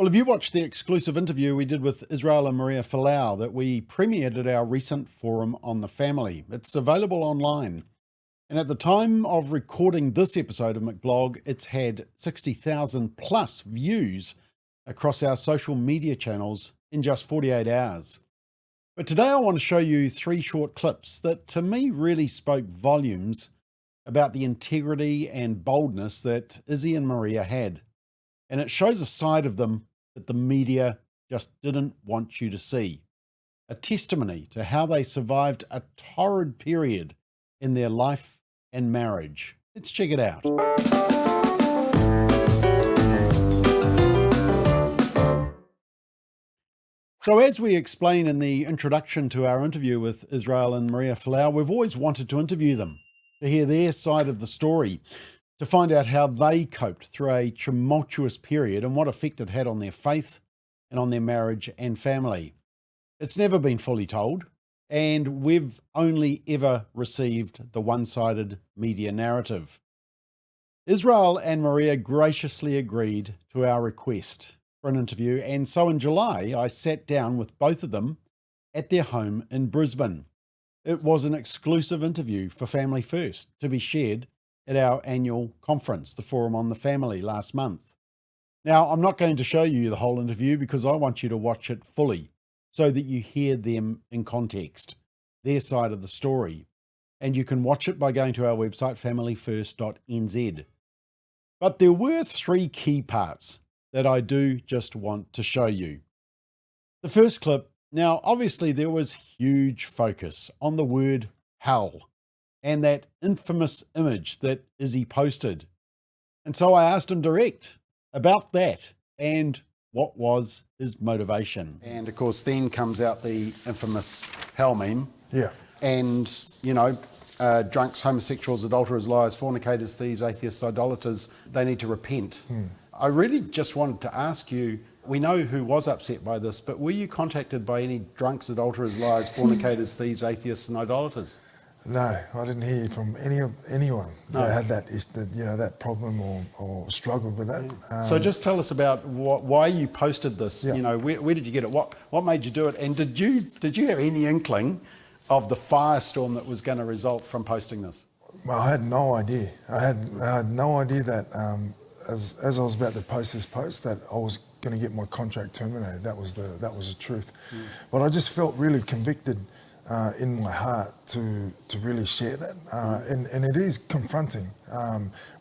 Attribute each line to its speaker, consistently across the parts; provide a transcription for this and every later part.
Speaker 1: Well, have you watched the exclusive interview we did with Israel and Maria Folau that we premiered at our recent forum on the family? It's available online. And at the time of recording this episode of McBlog, it's had 60,000 plus views across our social media channels in just 48 hours. But today I want to show you 3 short clips that to me really spoke volumes about the integrity and boldness that Izzy and Maria had. And it shows a side of them that the media just didn't want you to see. A testimony to how they survived a torrid period in their life and marriage. Let's check it out. So as we explain in the introduction to our interview with Israel and Maria Folau, we've always wanted to interview them, to hear their side of the story, to find out how they coped through a tumultuous period and what effect it had on their faith and on their marriage and family. It's never been fully told, and we've only ever received the one-sided media narrative. Israel and Maria graciously agreed to our request for an interview, and so in July I sat down with both of them at their home in Brisbane. It was an exclusive interview for Family First to be shared at our annual conference, the Forum on the Family, last month. Now, I'm not going to show you the whole interview because I want you to watch it fully so that you hear them in context, their side of the story. And you can watch it by going to our website, familyfirst.nz. But there were 3 key parts that I do just want to show you. The first clip, now obviously there was huge focus on the word hell and that infamous image that Izzy posted. And so I asked him direct about that and what was his motivation. And of course then comes out the infamous hell meme.
Speaker 2: Yeah.
Speaker 1: And, you know, drunks, homosexuals, adulterers, liars, fornicators, thieves, atheists, idolaters, they need to repent. I really just wanted to ask you, we know who was upset by this, but were you contacted by any drunks, adulterers, liars, fornicators, thieves, atheists and idolaters?
Speaker 2: No, I didn't hear from anyone that had that problem or struggled with that.
Speaker 1: So just tell us about why you posted this.
Speaker 2: Yeah.
Speaker 1: You know, where did you get it? What made you do it? And did you have any inkling of the firestorm that was going to result from posting this?
Speaker 2: Well, I had no idea. I had no idea that as I was about to post this post that I was going to get my contract terminated. That was the truth. But I just felt really convicted in my heart to really share that, and it is confronting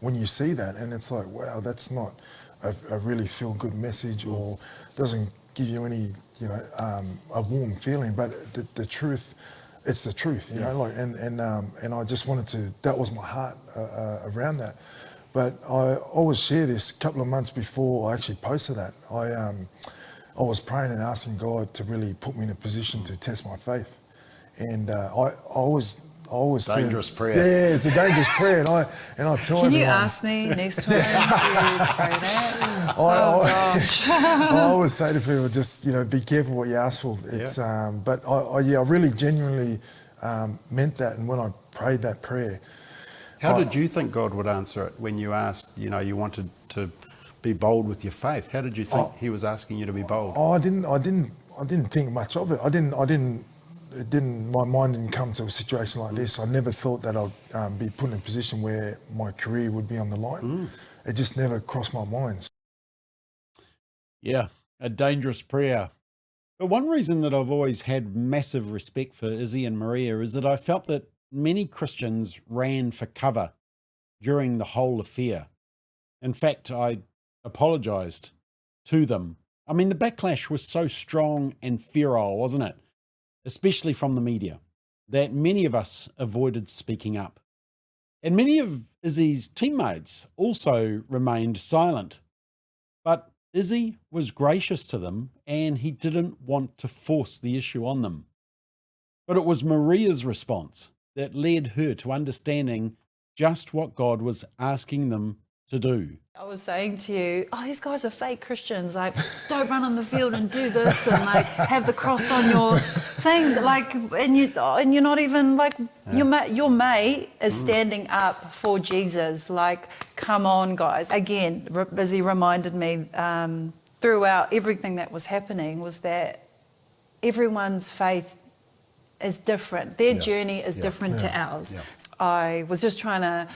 Speaker 2: when you see that, and it's like, wow, that's not a really feel good message, or doesn't give you any a warm feeling. But the truth, it's the truth, you know. Like and I just wanted to. That was my heart around that. But I always share this. A couple of months before I actually posted that, I was praying and asking God to really put me in a position to test my faith. And I always
Speaker 1: dangerous prayer.
Speaker 2: Yeah, it's a dangerous prayer, and I tell everyone.
Speaker 3: Can you ask me next time to pray that?
Speaker 2: I always say to people, just be careful what you ask for. It's but I really genuinely meant that, and when I prayed that prayer.
Speaker 1: How did you think God would answer it when you asked? You wanted to be bold with your faith. How did you think He was asking you to be bold?
Speaker 2: I didn't think much of it. My mind didn't come to a situation like this. I never thought that I'd be put in a position where my career would be on the line. It just never crossed my mind.
Speaker 1: Yeah, a dangerous prayer. But one reason that I've always had massive respect for Izzy and Maria is that I felt that many Christians ran for cover during the whole affair. In fact, I apologized to them. I mean, the backlash was so strong and feral, wasn't it? Especially from the media, that many of us avoided speaking up. And many of Izzy's teammates also remained silent. But Izzy was gracious to them, and he didn't want to force the issue on them. But it was Maria's response that led her to understanding just what God was asking them to do.
Speaker 3: I was saying to you, these guys are fake Christians. Like, don't run on the field and do this and like have the cross on your thing. Like, and you're not even like your mate is standing up for Jesus. Like, come on, guys. Again, Izzy reminded me throughout everything that was happening was that everyone's faith is different. Their journey is different to ours.
Speaker 1: Yeah.
Speaker 3: I was just trying to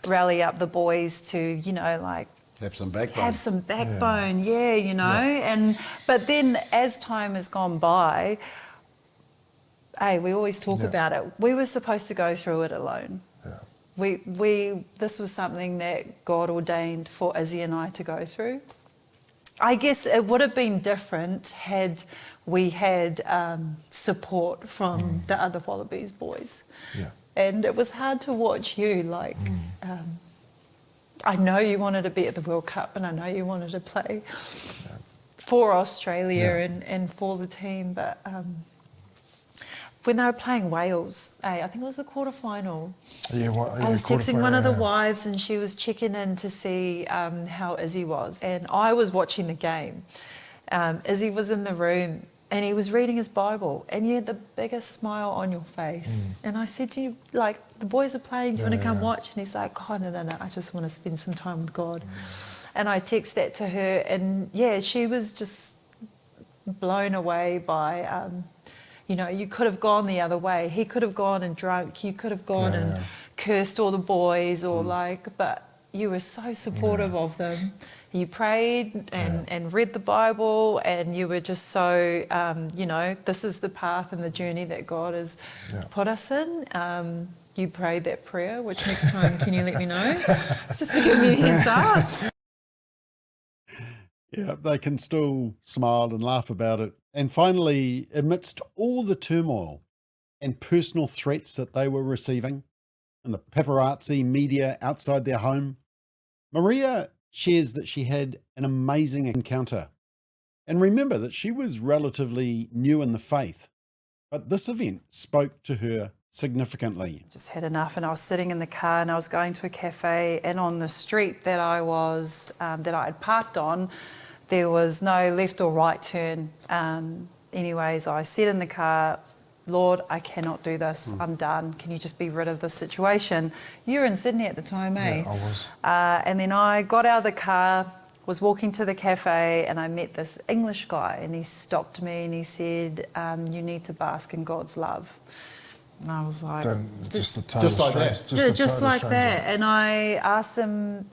Speaker 3: rally up the boys to, you know, like,
Speaker 1: Have some backbone.
Speaker 3: have some backbone, you know. But then as time has gone by, hey, we always talk about it. We were supposed to go through it alone. This was something that God ordained for Izzy and I to go through. I guess it would have been different had we had support from the other Wallabies boys.
Speaker 2: Yeah.
Speaker 3: And it was hard to watch you, like, I know you wanted to be at the World Cup and I know you wanted to play for Australia and for the team, but when they were playing Wales, I think it was the quarterfinal, I was texting one of the wives and she was checking in to see how Izzy was. And I was watching the game. Izzy was in the room and he was reading his Bible and you had the biggest smile on your face. And I said to you, like, the boys are playing, do you want to come watch? And he's like, oh, no, I just want to spend some time with God. And I text that to her and she was just blown away by... you know, you could have gone the other way. He could have gone and drunk. You could have gone and cursed all the boys or but you were so supportive of them. You prayed and read the Bible and you were just so, you know, this is the path and the journey that God has put us in. You prayed that prayer, which next time, can you let me know? Just to give me a heads up.
Speaker 1: Yeah, they can still smile and laugh about it. And finally, amidst all the turmoil and personal threats that they were receiving and the paparazzi media outside their home, Maria shares that she had an amazing encounter. And remember that she was relatively new in the faith, but this event spoke to her significantly.
Speaker 3: Just had enough, and I was sitting in the car and I was going to a cafe, and on the street that I was that I had parked on, there was no left or right turn. Anyways, I said in the car, Lord, I cannot do this. I'm done. Can you just be rid of this situation? You were in Sydney at the time, eh?
Speaker 2: Yeah, I was.
Speaker 3: And then I got out of the car, was walking to the cafe, and I met this English guy, and he stopped me and he said, you need to bask in God's love. And I was like...
Speaker 2: Just
Speaker 1: like that.
Speaker 3: Just like that. And I asked him,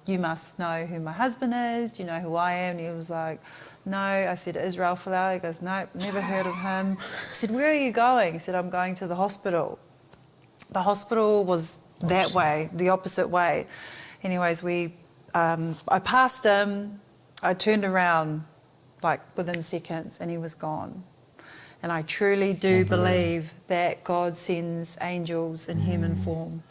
Speaker 3: you must know who my husband is. Do you know who I am? And he was like, no. I said, Israel Folau. He goes, no, never heard of him. I said, where are you going? He said, I'm going to the hospital. The hospital was that way, the opposite way. Anyways, I passed him. I turned around like within seconds and he was gone. And I truly do believe that God sends angels in human form.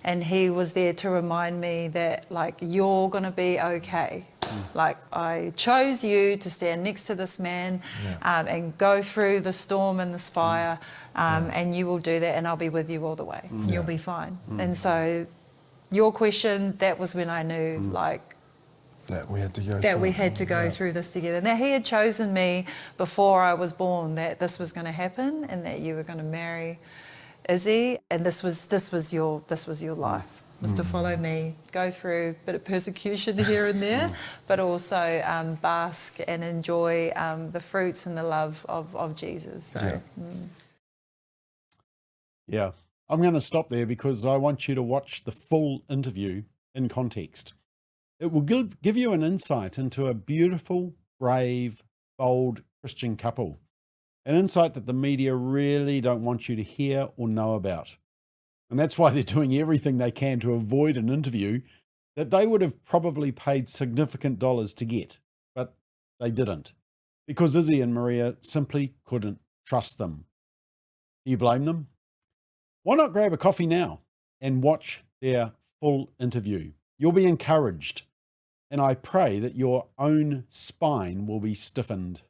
Speaker 3: And he was there to remind me that, like, you're going to be okay. Like, I chose you to stand next to this man and go through the storm and this fire, and you will do that, and I'll be with you all the way. You'll be fine. And so your question, that was when I knew, like,
Speaker 2: that we had to go
Speaker 3: through this together, and that he had chosen me before I was born, that this was going to happen and that you were going to marry Izzy, and this was your life, was to follow me, go through a bit of persecution here and there, but also bask and enjoy the fruits and the love of Jesus. So,
Speaker 1: Yeah, I'm going to stop there because I want you to watch the full interview in context. It will give you an insight into a beautiful, brave, bold Christian couple. An insight that the media really don't want you to hear or know about. And that's why they're doing everything they can to avoid an interview that they would have probably paid significant dollars to get, but they didn't. Because Izzy and Maria simply couldn't trust them. Do you blame them? Why not grab a coffee now and watch their full interview? You'll be encouraged, and I pray that your own spine will be stiffened.